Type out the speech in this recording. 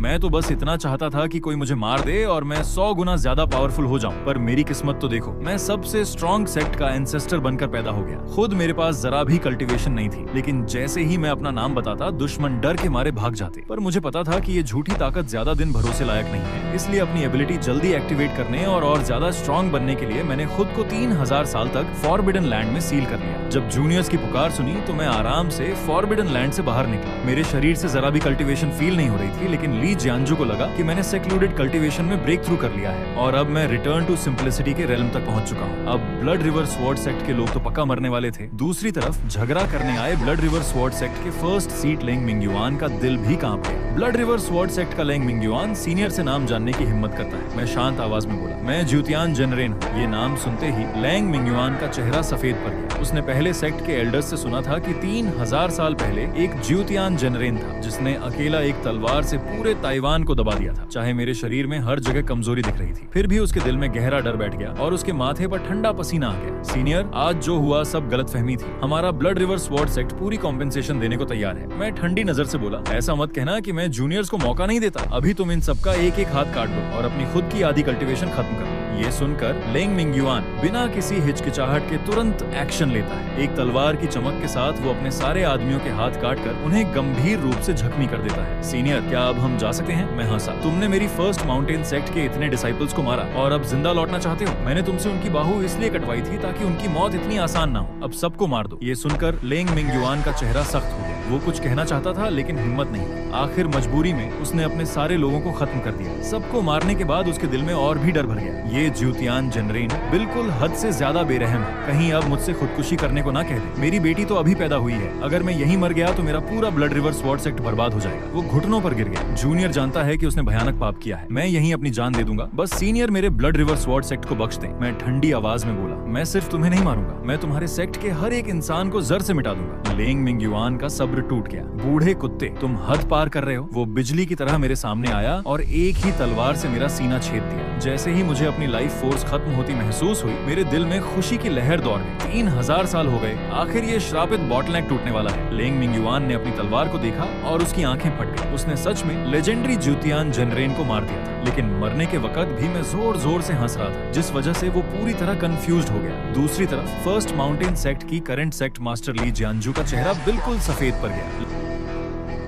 मैं तो बस इतना चाहता था कि कोई मुझे मार दे और मैं 100 गुना ज्यादा पावरफुल हो जाऊं। पर मेरी किस्मत तो देखो, मैं सबसे स्ट्रॉन्ग सेक्ट का एंसेस्टर बनकर पैदा हो गया। खुद मेरे पास जरा भी कल्टीवेशन नहीं थी, लेकिन जैसे ही मैं अपना नाम बताता दुश्मन डर के मारे भाग जाते। पर मुझे पता था कि ये झूठी ताकत ज्यादा दिन भरोसे लायक नहीं है, इसलिए अपनी एबिलिटी जल्दी एक्टिवेट करने और ज्यादा स्ट्रॉन्ग बनने के लिए मैंने खुद को 3000 साल तक फॉरबिडन लैंड में सील कर लिया। जब जूनियर्स की पुकार सुनी तो मैं आराम से फॉरबिडन लैंड से बाहर निकला। मेरे शरीर से जरा भी कल्टीवेशन फील नहीं हो रही थी, लेकिन ली जियांजू को लगा कि मैंने सेक्लूडेड कल्टीवेशन में ब्रेक थ्रू कर लिया है और अब मैं रिटर्न टू सिंप्लिसिटी के रेलम तक पहुंच चुका हूं। अब ब्लड रिवर स्वॉर्ड सेक्ट के लोग तो पक्का मरने वाले थे। दूसरी तरफ झगड़ा करने आए ब्लड रिवर स्वॉर्ड सेक्ट के फर्स्ट सीट लेंग मिंगयुआन का दिल भी कांप गया। ब्लड रिवर स्वॉर्ड सेक्ट का लेंग मिंगयुआन सीनियर से नाम जानने की हिम्मत करता है। मैं शांत आवाज में बोला, मैं ज्यूतियान जनरेन हूँ। ये नाम सुनते ही लेंग मिंगयुआन का चेहरा सफेद पड़ गया। उसने पहले सेक्ट के एल्डर्स से सुना था कि 3000 साल पहले एक ज्यूतियान जनरेन था जिसने अकेला एक तलवार से पूरे ताइवान को दबा दिया था। चाहे मेरे शरीर में हर जगह कमजोरी दिख रही थी, फिर भी उसके दिल में गहरा डर बैठ गया और उसके माथे पर ठंडा पसीना आ गया। सीनियर, आज जो हुआ सब गलतफहमी थी। हमारा ब्लड रिवर स्वॉर्ड सेक्ट पूरी कॉम्पेंसेशन देने को तैयार है। मैं ठंडी नजर से बोला, ऐसा मत कहना कि मैं जूनियर्स को मौका नहीं देता। अभी तुम इन सबका एक एक हाथ काट दो और अपनी खुद की आधी कल्टीवेशन खत्म करो। ये सुनकर लेंग मिंगयुआन बिना किसी हिचकिचाहट के तुरंत एक्शन लेता है। एक तलवार की चमक के साथ वो अपने सारे आदमियों के हाथ काटकर उन्हें गंभीर रूप से जख्मी कर देता है। सीनियर, क्या अब हम जा सकते हैं? मैं हंसा। तुमने मेरी फर्स्ट माउंटेन सेक्ट के इतने डिसाइपल्स को मारा और अब जिंदा लौटना चाहते हो? मैंने तुमसे उनकी बाहू इसलिए कटवाई थी ताकि उनकी मौत इतनी आसान ना हो। अब सबको मार दो। ये सुनकर लेंग मिंगयुआन का चेहरा सख्त हो गया। वो कुछ कहना चाहता था लेकिन हिम्मत नहीं। आखिर मजबूरी में उसने अपने सारे लोगों को खत्म कर दिया। सबको मारने के बाद उसके दिल में और भी डर भर गया। ये ज्यूतियान जनरेन बिल्कुल हद से ज्यादा बेरहम है। कहीं अब मुझसे खुदकुशी करने को ना कह दे। मेरी बेटी तो अभी पैदा हुई है। अगर मैं यहीं मर गया तो मेरा पूरा ब्लड रिवर स्वॉर्ड सेक्ट बर्बाद हो जाएगा। वो घुटनों पर गिर गया। जूनियर जानता है कि उसने भयानक पाप किया है। मैं यहीं अपनी जान दे दूंगा। बस सीनियर मेरे ब्लड रिवर स्वॉर्ड सेक्ट को बख्श दे। मैं ठंडी आवाज में बोला, मैं सिर्फ तुम्हें नहीं मारूंगा, मैं तुम्हारे सेक्ट के हर एक इंसान को जर से मिटा दूंगा। लेंग मिंगयुआन का सब्र टूट गया। बूढ़े कुत्ते, तुम हद पार कर रहे हो। वो बिजली की तरह मेरे सामने आया और एक ही तलवार से मेरा सीना छेद दिया। जैसे ही मुझे अपनी लाइफ फोर्स खत्म होती महसूस हुई, मेरे दिल में खुशी की लहर दौड़ गई। 3000 साल हो गए, आखिर ये श्रापित बॉटलनेक टूटने वाला है। लेंग मिंगयुआन ने अपनी तलवार को देखा और उसकी आंखें फट गई। उसने सच में लेजेंडरी ज्यूतियान जनरेन को मार दिया था, लेकिन मरने के वक्त भी मैं जोर जोर से हंस रहा था, जिस वजह से वो पूरी तरह कंफ्यूज्ड हो गया। दूसरी तरफ फर्स्ट माउंटेन सेक्ट की करंट सेक्ट मास्टर ली जियांजू का चेहरा बिल्कुल सफेद पड़ गया।